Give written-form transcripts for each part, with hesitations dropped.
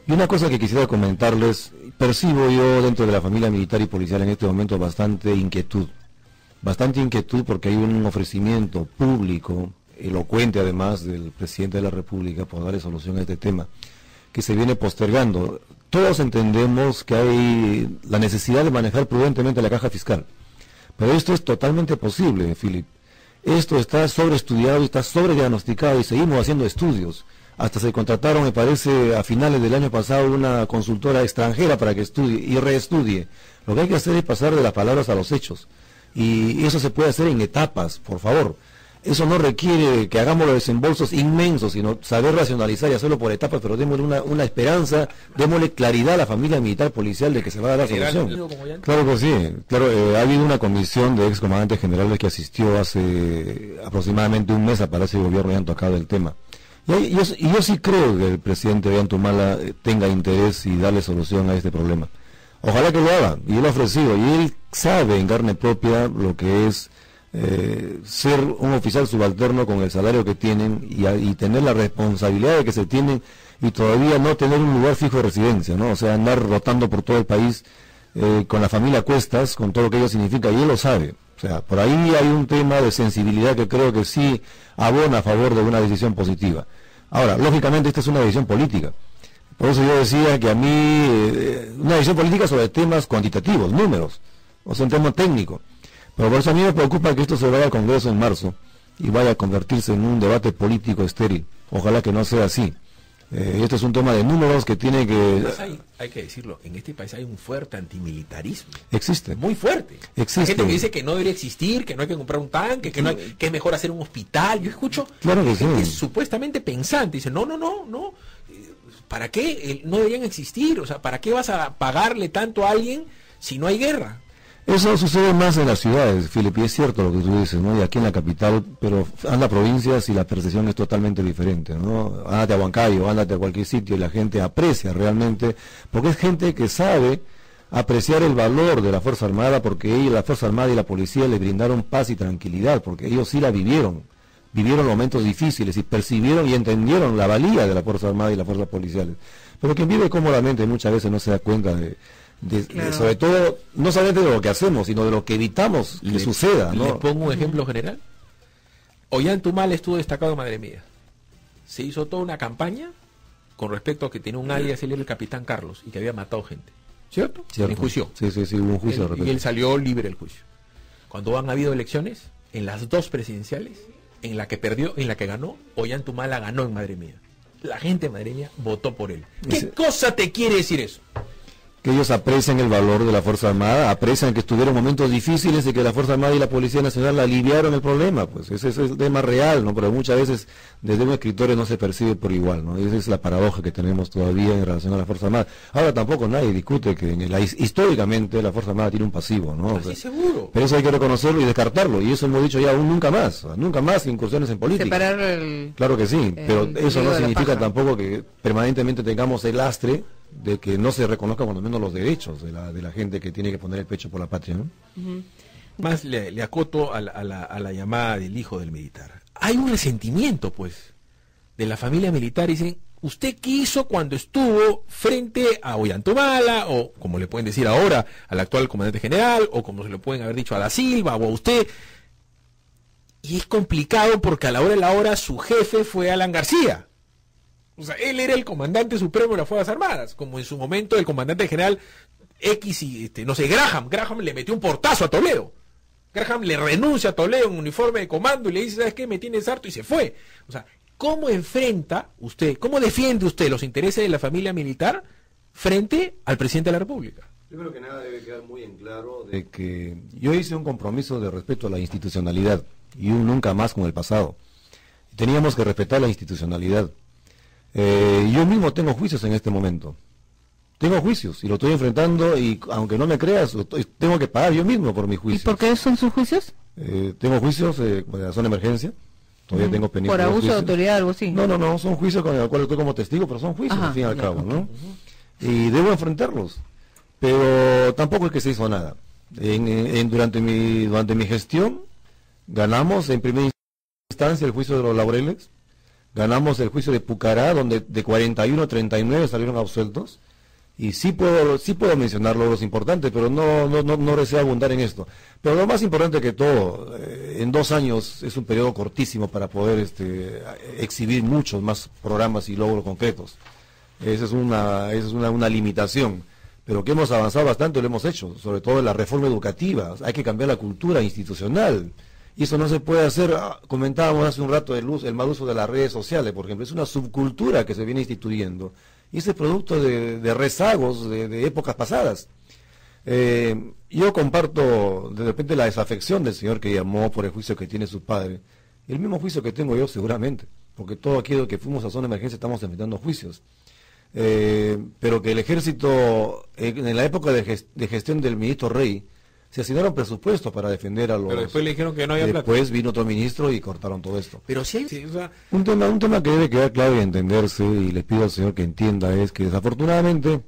Y una cosa que quisiera comentarles, percibo yo dentro de la familia militar y policial en este momento bastante inquietud porque hay un ofrecimiento público, elocuente además, del presidente de la República por darle solución a este tema, que se viene postergando. Todos entendemos que hay la necesidad de manejar prudentemente la caja fiscal, pero esto es totalmente posible, Philip. Esto está sobreestudiado y está sobrediagnosticado y seguimos haciendo estudios. Hasta se contrataron, me parece, a finales del año pasado una consultora extranjera para que estudie y reestudie. Lo que hay que hacer es pasar de las palabras a los hechos. Y eso se puede hacer en etapas, por favor. Eso no requiere que hagamos los desembolsos inmensos, sino saber racionalizar y hacerlo por etapas, pero démosle una esperanza, démosle claridad a la familia militar policial de que se va a dar la solución. Claro que sí, claro, ha habido una comisión de excomandantes generales que asistió hace aproximadamente un mes a Palacio de Gobierno y han tocado el tema. Y yo sí creo que el presidente Ollanta tenga interés y darle solución a este problema. Ojalá que lo haga, y él ha ofrecido, y él sabe en carne propia lo que es ser un oficial subalterno con el salario que tienen y tener la responsabilidad de que se tienen y todavía no tener un lugar fijo de residencia, ¿no? O sea, andar rotando por todo el país con la familia a cuestas, con todo lo que ello significa, y él lo sabe. O sea, por ahí hay un tema de sensibilidad que creo que sí abona a favor de una decisión positiva. Ahora, lógicamente esta es una decisión política. Por eso yo decía que a mí, una decisión política sobre temas cuantitativos, números, o sea, un tema técnico. Pero por eso a mí me preocupa que esto se vaya al Congreso en marzo y vaya a convertirse en un debate político estéril. Ojalá que no sea así. Este es un tema de números que tiene que... Hay que decirlo, en este país hay un fuerte antimilitarismo. Existe. Muy fuerte. Existe. Hay gente que dice que no debería existir, que no hay que comprar un tanque, que, que es mejor hacer un hospital. Yo escucho gente supuestamente pensante. Dice, no. ¿Para qué no deberían existir? O sea, ¿para qué vas a pagarle tanto a alguien si no hay guerra? Eso sucede más en las ciudades, Filipe, y es cierto lo que tú dices, ¿no? Y aquí en la capital, pero anda a provincias y la percepción es totalmente diferente, ¿no? Ándate a Huancayo, ándate a cualquier sitio y la gente aprecia realmente, porque es gente que sabe apreciar el valor de la Fuerza Armada, porque ellos, la Fuerza Armada y la policía, le brindaron paz y tranquilidad, porque ellos sí la vivieron momentos difíciles y percibieron y entendieron la valía de la Fuerza Armada y las fuerzas policiales. Pero quien vive cómodamente muchas veces no se da cuenta de sobre todo, no solamente de lo que hacemos, sino de lo que evitamos que suceda, ¿no? Le pongo un ejemplo general. Ollanta estuvo destacado en Madre Mía. Se hizo toda una campaña con respecto a que tenía un alias, él era el Capitán Carlos, y que había matado gente. ¿Cierto? ¿Cierto? En juicio. Sí, hubo un juicio. Y él salió libre del juicio. Cuando han habido elecciones, en las dos presidenciales, en la que perdió, en la que ganó, Ollanta ganó en Madre Mía. La gente de Madre Mía votó por él. ¿Qué cosa te quiere decir eso? Que ellos aprecian el valor de la Fuerza Armada, aprecian que estuvieron momentos difíciles y que la Fuerza Armada y la Policía Nacional aliviaron el problema, pues ese es el tema real, ¿no? Pero muchas veces desde un escritorio no se percibe por igual, ¿no? Esa es la paradoja que tenemos todavía en relación a la Fuerza Armada. Ahora tampoco nadie discute que históricamente la Fuerza Armada tiene un pasivo, ¿no? O sea, sí, seguro. Pero eso hay que reconocerlo y descartarlo, y eso hemos dicho ya nunca más incursiones en política. Separar el... Claro que sí, pero eso no significa tampoco que permanentemente tengamos el lastre de que no se reconozca cuando menos los derechos de la gente que tiene que poner el pecho por la patria, ¿no? Más le acoto a la llamada del hijo del militar. Hay un resentimiento, pues, de la familia militar. Dicen, ¿usted qué hizo cuando estuvo frente a Ollanta o, como le pueden decir ahora, al actual comandante general, o como se le pueden haber dicho a Da Silva, o a usted? Y es complicado porque a la hora de la hora su jefe fue Alan García. O sea, él era el comandante supremo de las Fuerzas Armadas, como en su momento el comandante general X y, no sé, Graham le metió un portazo a Toledo. Graham le renuncia a Toledo en uniforme de comando y le dice, ¿sabes qué? Me tienes harto, y se fue. O sea, ¿cómo enfrenta usted, cómo defiende usted los intereses de la familia militar frente al presidente de la República? Yo creo que nada debe quedar muy en claro de que yo hice un compromiso de respeto a la institucionalidad y un nunca más con el pasado. Teníamos que respetar la institucionalidad. Yo mismo tengo juicios en este momento. Tengo juicios y lo estoy enfrentando y aunque no me creas, tengo que pagar yo mismo por mis juicios. ¿Y por qué son sus juicios? Tengo juicios de razón de emergencia. Todavía tengo pendientes. ¿Por abuso de autoridad algo así? No, son juicios con los cuales estoy como testigo, pero son juicios al fin y al cabo, ¿no? Y debo enfrentarlos. Pero tampoco es que se hizo nada. Durante mi gestión ganamos en primera instancia el juicio de los Laureles. ganamos el juicio de Pucará, donde de 41 a 39 salieron absueltos, y sí puedo mencionar logros importantes, pero no deseo abundar en esto. Pero lo más importante que todo, en 2 años es un periodo cortísimo para poder exhibir muchos más programas y logros concretos. Esa es una limitación. Pero que hemos avanzado bastante, lo hemos hecho, sobre todo en la reforma educativa. Hay que cambiar la cultura institucional. Y eso no se puede hacer, comentábamos hace un rato el mal uso de las redes sociales, por ejemplo. Es una subcultura que se viene instituyendo. Y ese es producto de rezagos de épocas pasadas. Yo comparto de repente la desafección del señor que llamó por el juicio que tiene su padre. El mismo juicio que tengo yo seguramente, porque todo aquello que fuimos a zona de emergencia estamos enfrentando juicios. Pero que el ejército, en la época de gestión del ministro Rey, se asignaron presupuestos para defender a los... Pero después le dijeron que no había plata. Después vino otro ministro y cortaron todo esto. Pero sí hay... o sea, Un tema que debe quedar claro y entenderse, y les pido al señor que entienda, es que desafortunadamente,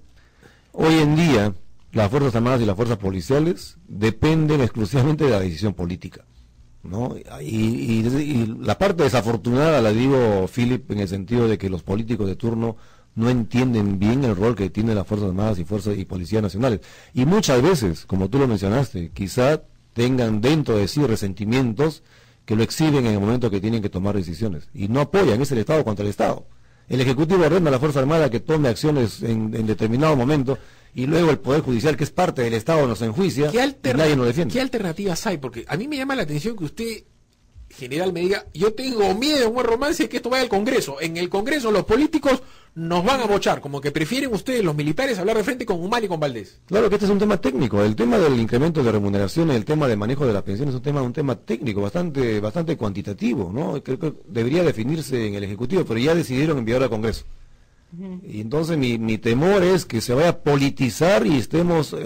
hoy en día, las Fuerzas Armadas y las Fuerzas Policiales dependen exclusivamente de la decisión política, ¿no? Y la parte desafortunada la digo, Philip, en el sentido de que los políticos de turno no entienden bien el rol que tienen las Fuerzas Armadas y Policías Nacionales. Y muchas veces, como tú lo mencionaste, quizá tengan dentro de sí resentimientos que lo exhiben en el momento que tienen que tomar decisiones. Y no apoyan, es el Estado contra el Estado. El Ejecutivo ordena a la Fuerza Armada que tome acciones en determinado momento, y luego el Poder Judicial, que es parte del Estado, nos enjuicia y nadie nos defiende. ¿Qué alternativas hay? Porque a mí me llama la atención que usted, general, me diga, yo tengo miedo en buen romance que esto vaya al Congreso. En el Congreso los políticos nos van a bochar, como que prefieren ustedes, los militares, hablar de frente con Humala y con Valdés. Claro que este es un tema técnico. El tema del incremento de remuneraciones, el tema de manejo de las pensiones es un tema técnico, bastante cuantitativo, ¿no? Creo que debería definirse en el Ejecutivo, pero ya decidieron enviarlo al Congreso. Y entonces mi temor es que se vaya a politizar y estemos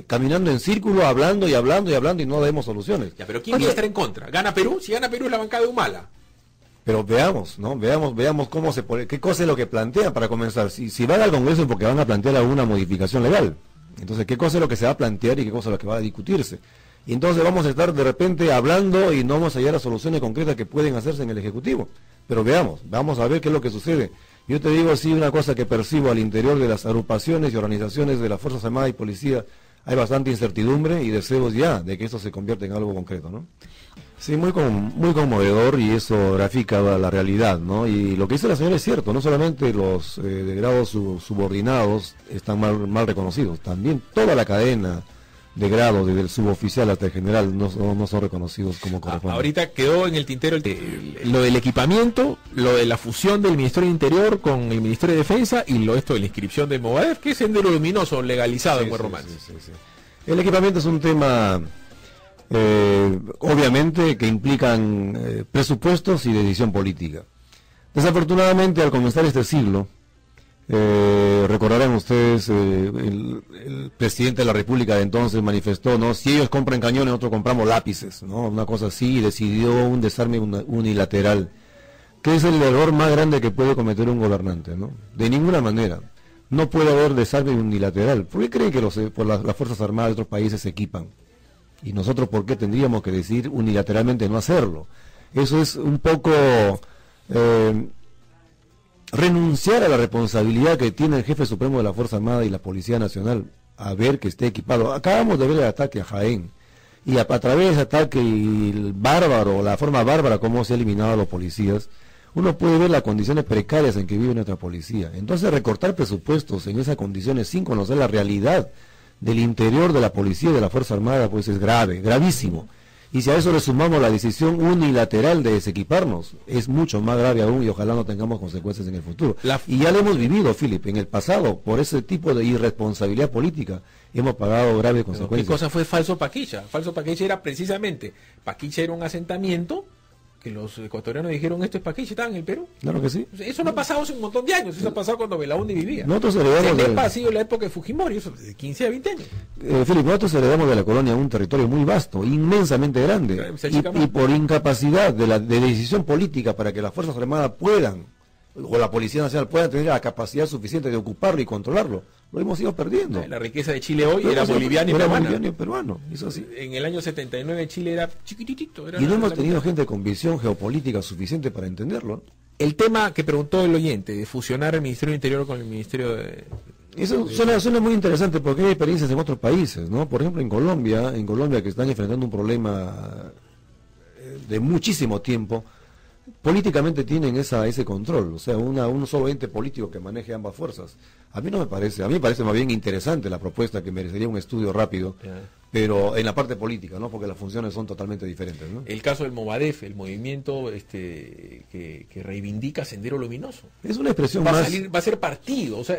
caminando en círculo, hablando y no demos soluciones. Ya, pero ¿quién va a estar en contra? ¿Gana Perú? Si gana Perú es la bancada de Humala. Pero veamos, ¿no? Veamos cómo qué cosa es lo que plantean para comenzar. Si van al Congreso es porque van a plantear alguna modificación legal. Entonces, ¿qué cosa es lo que se va a plantear y qué cosa es lo que va a discutirse? Y entonces vamos a estar de repente hablando y no vamos a llegar a soluciones concretas que pueden hacerse en el Ejecutivo. Pero vamos a ver qué es lo que sucede. Yo te digo así una cosa que percibo al interior de las agrupaciones y organizaciones de las Fuerzas Armadas y Policía. Hay bastante incertidumbre y deseos ya de que esto se convierta en algo concreto, ¿no? Sí, muy conmovedor, y eso grafica la realidad, ¿no? Y lo que dice la señora es cierto, no solamente los de grados subordinados están mal reconocidos, también toda la cadena de grado, desde el suboficial hasta el general, no son reconocidos como corresponde. Ahorita quedó en el tintero lo del equipamiento, lo de la fusión del Ministerio de Interior con el Ministerio de Defensa y esto de la inscripción de Movadef, que es sendero luminoso legalizado en Buen Romance. Sí. El equipamiento es un tema, obviamente, que implican presupuestos y decisión política. Desafortunadamente, al comenzar este siglo, recordarán ustedes, el presidente de la República de entonces manifestó, ¿no? Si ellos compran cañones, nosotros compramos lápices, ¿no? Una cosa así, y decidió un desarme unilateral, que es el error más grande que puede cometer un gobernante, ¿no? De ninguna manera. No puede haber desarme unilateral. ¿Por qué creen que las Fuerzas Armadas de otros países se equipan? Y nosotros, ¿por qué tendríamos que decidir unilateralmente no hacerlo? Eso es un poco renunciar a la responsabilidad que tiene el jefe supremo de la Fuerza Armada y la Policía Nacional a ver que esté equipado. Acabamos de ver el ataque a Jaén, y a través de ese ataque y el bárbaro, la forma bárbara como se ha eliminado a los policías, uno puede ver las condiciones precarias en que vive nuestra policía. Entonces, recortar presupuestos en esas condiciones sin conocer la realidad del interior de la policía y de la Fuerza Armada, pues es grave, gravísimo. Y si a eso le sumamos la decisión unilateral de desequiparnos, es mucho más grave aún, y ojalá no tengamos consecuencias en el futuro. Y ya lo hemos vivido, Philip, en el pasado, por ese tipo de irresponsabilidad política, hemos pagado graves consecuencias. ¿Qué cosa fue Falso Paquicha? Falso Paquicha era precisamente, Paquicha era un asentamiento que los ecuatorianos dijeron, esto es Paquicha, estaba en el Perú. Claro que sí. Eso no ha pasado hace un montón de años, eso ha pasado cuando Belaúnde vivía. Nosotros heredamos ha sido la época de Fujimori, eso de 15 a 20 años. Felipe, nosotros heredamos de la colonia un territorio muy vasto, inmensamente grande, y por incapacidad de decisión política para que las Fuerzas Armadas puedan, o la Policía Nacional pueda tener la capacidad suficiente de ocuparlo y controlarlo, lo hemos ido perdiendo. La riqueza de Chile hoy era boliviana y peruano, eso así. En el año 79 Chile era chiquitito. Y no hemos tenido gente con visión geopolítica suficiente para entenderlo. El tema que preguntó el oyente, de fusionar el Ministerio del Interior con el Ministerio de... Eso suena muy interesante porque hay experiencias en otros países, ¿no? Por ejemplo, en Colombia que están enfrentando un problema de muchísimo tiempo, políticamente tienen ese control, o sea, un solo ente político que maneje ambas fuerzas. A mí no me parece, a mí me parece más bien interesante la propuesta, que merecería un estudio rápido, pero en la parte política, ¿no? Porque las funciones son totalmente diferentes, ¿no? El caso del Movadef, el movimiento que reivindica Sendero Luminoso. Es una expresión va más... va a ser partido, o sea,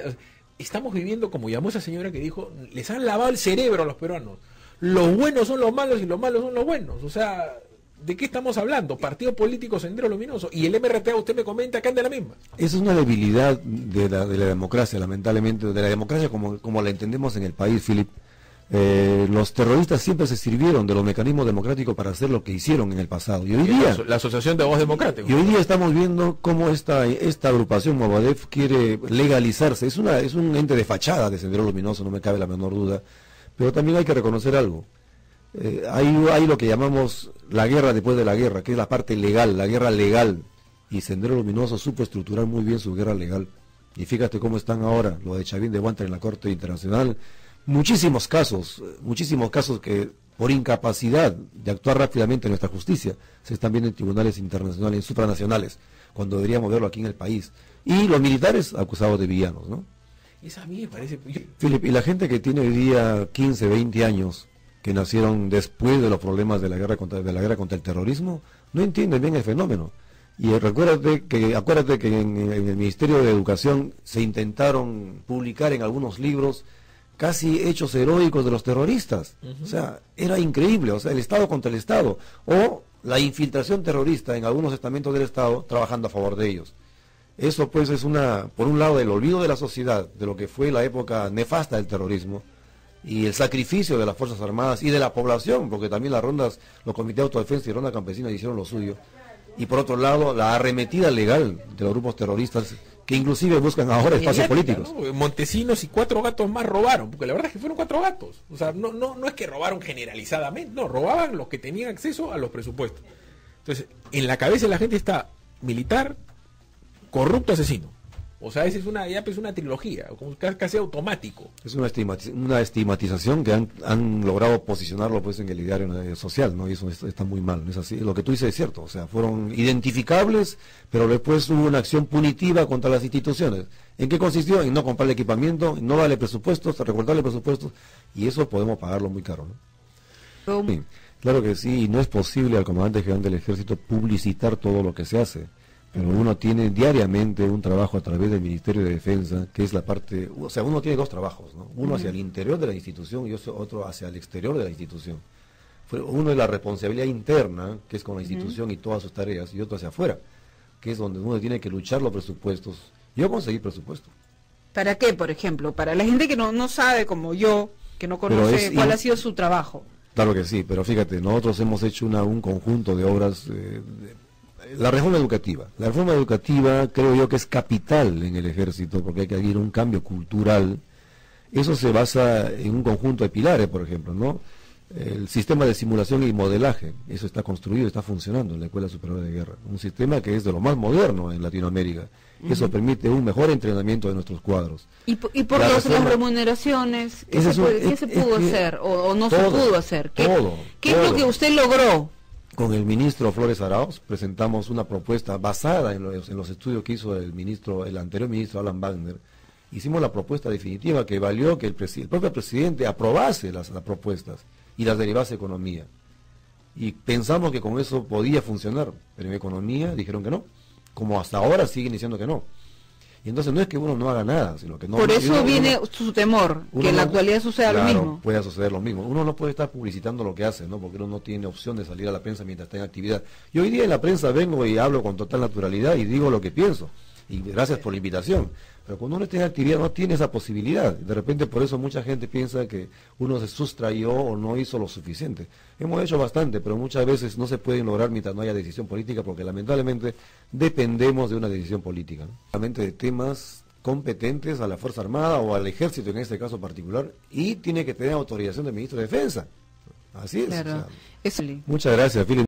estamos viviendo, como llamó esa señora que dijo, les han lavado el cerebro a los peruanos. Los buenos son los malos y los malos son los buenos, o sea... ¿De qué estamos hablando? Partido político Sendero Luminoso. Y el MRTA, usted me comenta que anda la misma. Esa es una debilidad de la democracia, lamentablemente, de la democracia como la entendemos en el país, Philip. Los terroristas siempre se sirvieron de los mecanismos democráticos para hacer lo que hicieron en el pasado. Y hoy día... La Asociación de Voz Democrática. Y hoy día estamos viendo cómo esta agrupación Movadef quiere legalizarse. Es un ente de fachada de Sendero Luminoso, no me cabe la menor duda. Pero también hay que reconocer algo. Hay lo que llamamos la guerra después de la guerra, que es la parte legal, la guerra legal, y Sendero Luminoso supo estructurar muy bien su guerra legal, y fíjate cómo están ahora, lo de Chavín de Huántar en la Corte Internacional, muchísimos casos que por incapacidad de actuar rápidamente en nuestra justicia, se están viendo en tribunales internacionales, en supranacionales, cuando deberíamos verlo aquí en el país, y los militares acusados de villanos, ¿no? Esa a mí me parece... Philip, y la gente que tiene hoy día 15, 20 años, que nacieron después de los problemas de la guerra contra el terrorismo, no entienden bien el fenómeno. Y acuérdate que en el Ministerio de Educación se intentaron publicar en algunos libros casi hechos heroicos de los terroristas. O sea, era increíble, o sea, el Estado contra el Estado, o la infiltración terrorista en algunos estamentos del Estado trabajando a favor de ellos. Eso pues es por un lado, el olvido de la sociedad, de lo que fue la época nefasta del terrorismo, y el sacrificio de las Fuerzas Armadas y de la población, porque también las rondas, los comités de autodefensa y ronda campesina hicieron lo suyo, y por otro lado la arremetida legal de los grupos terroristas que inclusive buscan ahora espacios políticos. ¿No? Montesinos y 4 gatos más robaron, porque la verdad es que fueron 4 gatos, o sea, no es que robaron generalizadamente, no, robaban los que tenían acceso a los presupuestos. Entonces, en la cabeza de la gente está militar, corrupto, asesino. O sea, esa es una trilogía, como casi automático. Es una estigmatización que han logrado posicionarlo pues en el ideario social, ¿no? Y eso está muy mal, ¿no es así? Lo que tú dices es cierto, o sea, fueron identificables, pero después hubo una acción punitiva contra las instituciones. ¿En qué consistió? En no comprarle equipamiento, en no darle presupuestos, recortarle presupuestos, y eso podemos pagarlo muy caro, ¿no? Sí, claro que sí, y no es posible al comandante general del Ejército publicitar todo lo que se hace. Pero uno tiene diariamente un trabajo a través del Ministerio de Defensa, que es la parte, o sea, uno tiene dos trabajos, ¿no? Uno hacia el interior de la institución y otro hacia el exterior de la institución. Uno es la responsabilidad interna, que es con la institución y todas sus tareas, y otro hacia afuera, que es donde uno tiene que luchar los presupuestos. Yo conseguí presupuesto. ¿Para qué, por ejemplo? Para la gente que no sabe, como yo, que no conoce cuál ha sido su trabajo. Claro que sí, pero fíjate, nosotros hemos hecho un conjunto de obras... La reforma educativa creo yo que es capital en el ejército porque hay que hacer un cambio cultural. Eso se basa en un conjunto de pilares, por ejemplo, ¿no? El sistema de simulación y modelaje, eso está construido, está funcionando en la Escuela Superior de Guerra. Un sistema que es de lo más moderno en Latinoamérica. Eso permite un mejor entrenamiento de nuestros cuadros. ¿Y por las remuneraciones? ¿Qué se pudo hacer o no se pudo hacer? ¿Qué es lo que usted logró? Con el ministro Flores Arauz presentamos una propuesta basada en los estudios que hizo el anterior ministro Alan Wagner. Hicimos la propuesta definitiva que valió que el propio presidente aprobase las propuestas y las derivase a economía. Y pensamos que con eso podía funcionar, pero en economía dijeron que no, como hasta ahora siguen diciendo que no. Y entonces no es que uno no haga nada, sino que no... Por eso viene su temor, que en la actualidad suceda lo mismo. Puede suceder lo mismo. Uno no puede estar publicitando lo que hace, ¿no? Porque uno no tiene opción de salir a la prensa mientras está en actividad. Y hoy día en la prensa vengo y hablo con total naturalidad y digo lo que pienso. Y gracias por la invitación. Pero cuando uno está en actividad no tiene esa posibilidad. De repente por eso mucha gente piensa que uno se sustrayó o no hizo lo suficiente. Hemos hecho bastante, pero muchas veces no se pueden lograr mientras no haya decisión política, porque lamentablemente dependemos de una decisión política, ¿no? Realmente de temas competentes a la Fuerza Armada o al Ejército en este caso particular, y tiene que tener autorización del Ministro de Defensa. Así es. Claro. O sea, muchas gracias, Philip.